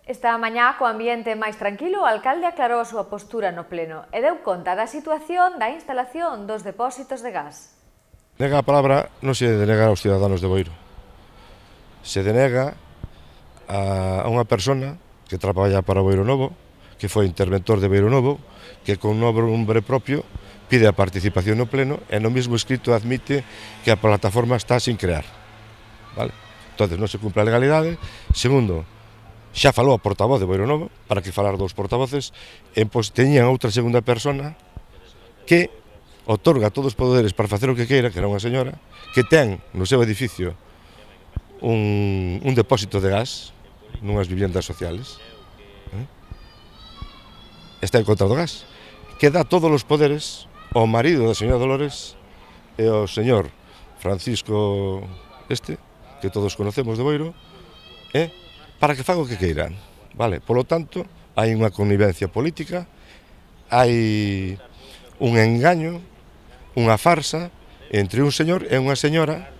Esta mañá, co ambiente máis tranquilo, o alcalde aclarou a súa postura no pleno e deu conta da situación da instalación dos depósitos de gas. Nega a palabra non se denega aos ciudadanos de Boiro. Se denega a unha persona que traballa para Boiro Novo, que foi interventor de Boiro Novo, que con nombre propio pide a participación no pleno e no mesmo escrito admite que a plataforma está sin crear. Vale? Entón, non se cumpre a legalidade. Segundo, xa falou a portavoz de Boiro Novo, para que falar dous portavoces, e pois teñían outra segunda persona que otorga todos os poderes para facer o que queira, que era unha señora, que ten no seu edificio un depósito de gas nunhas viviendas sociales, está en contra do gas, que dá todos os poderes ao marido da señora Dolores e ao señor Francisco que todos conocemos de Boiro, para que faga o que queiran, vale? Polo tanto, hai unha connivencia política, hai un engaño, unha farsa entre un señor e unha señora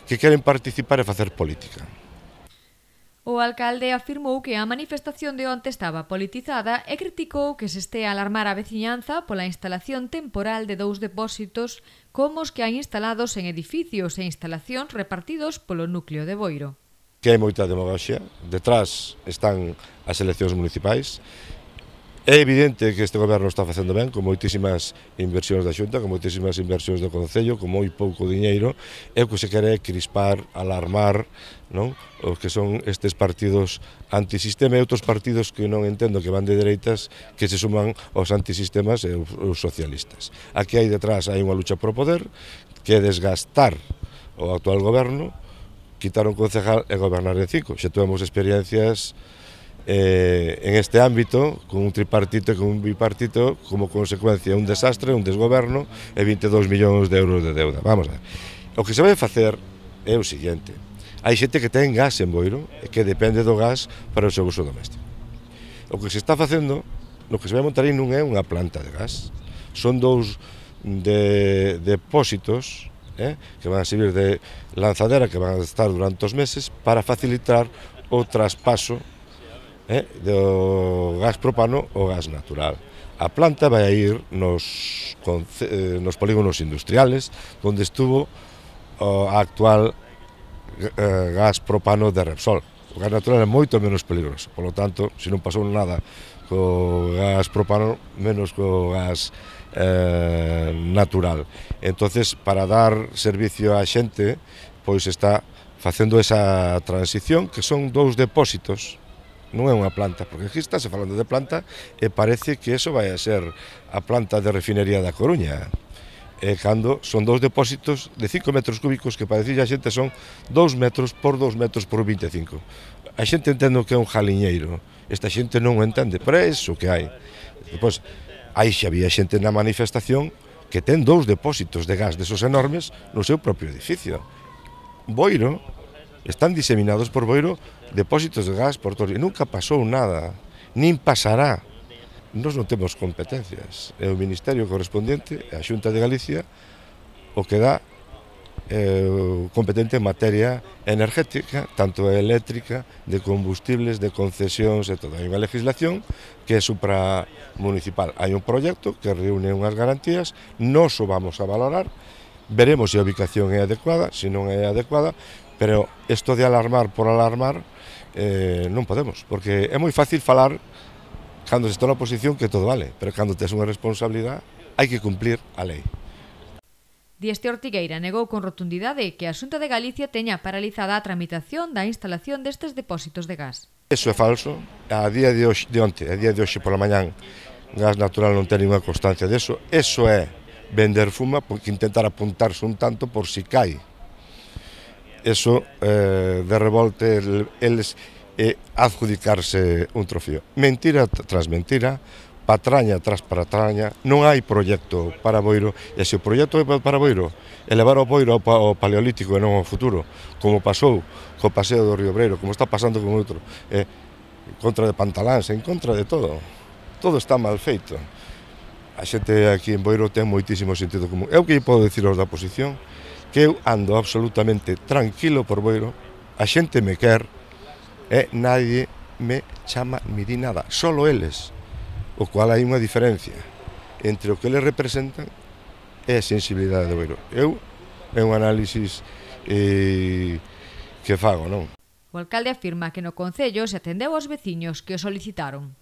que queren participar e facer política. O alcalde afirmou que a manifestación de onte estaba politizada e criticou que se estea a alarmar a veciñanza pola instalación temporal de dous depósitos como os que hai instalados en edificios e instalacións repartidos polo núcleo de Boiro. Que hai moita demagoxia, detrás están as eleccións municipais. É evidente que este goberno está facendo ben, con moitísimas inversións da Xunta, con moitísimas inversións do Concello, con moi pouco diñeiro, e o que se quere é crispar, alarmar, non? Os que son estes partidos antisistema e outros partidos que non entendo que van de dereitas, que se suman aos antisistemas e os socialistas. Aquí hai detrás hai unha lucha por poder, que é desgastar o actual goberno, quitar un concejal e gobernar en 5. Xa tuvemos experiencias en este ámbito, con un tripartito e con un bipartito, como consecuencia un desastre, un desgoberno e 22 millóns de euros de deuda. Vamos a ver. O que se vai facer é o seguinte: hai xente que ten gas en Boiro e que depende do gas para o seu uso doméstico. O que se está facendo, no que se vai montar aí non é unha planta de gas, son dous depósitos que van a servir de lanzadera, que van a estar durante os meses para facilitar o traspaso do gas propano ao gas natural. A planta vai a ir nos polígonos industriales, onde estuvo a actual gas propano de Repsol. O gas natural é moito menos peligroso, polo tanto, se non pasou nada co gas propano, menos co gas natural. Entonces, para dar servicio á xente, pois está facendo esa transición, que son dous depósitos, non é unha planta, porque aquí está se falando de planta e parece que eso vai a ser a planta de refinería da Coruña. E cando son dous depósitos de 5 metros cúbicos que para decir a xente son 2 metros por 2 metros por 25. A xente entende que é un jaliñeiro, esta xente non o entende, pero é iso que hai. Depois, aí xa había xente na manifestación que ten dous depósitos de gas desos enormes no seu propio edificio. Boiro, están diseminados por Boiro depósitos de gas por todo, e nunca pasou nada, nin pasará. Nós non temos competencias, é o Ministerio correspondiente, a Xunta de Galicia, o que dá competente en materia energética, tanto eléctrica, de combustibles, de concesións e todo. Hai unha legislación que é supramunicipal. Hai un proxecto que reúne unhas garantías, nós o vamos a valorar, veremos se a ubicación é adecuada, se non é adecuada, pero isto de alarmar por alarmar non podemos, porque é moi fácil falar cando se está na oposición que todo vale, pero cando tes unha responsabilidade hai que cumplir a lei. Dieste Ortigueira negou con rotundidade que a Xunta de Galicia teña paralizada a tramitación da instalación destes depósitos de gas. Eso é falso. A día de hoxe pola mañán, Gas Natural non ten ninguna constancia deso. Eso é vender fuma, porque intentar apuntarse un tanto por si cae. Eso de revolte eles adjudicarse un trofeo. Mentira tras mentira, patraña tras patraña, non hai proxecto para Boiro, e se o proxecto é para Boiro, elevar o Boiro ao paleolítico e non ao futuro, como pasou co paseo do Río Obreiro, como está pasando con outro, en contra de Pantaláns, en contra de todo. Todo está mal feito. A xente aquí en Boiro ten moitísimo sentido común. Eu que podo dicir aos da oposición, que eu ando absolutamente tranquilo por Boiro, a xente me quer, e nadie me chama ni di nada, solo eles, o cual hai unha diferencia entre o que eles representan e a sensibilidade do Ouro. É un análisis que fago, non? O alcalde afirma que no concello se atendeu aos veciños que o solicitaron.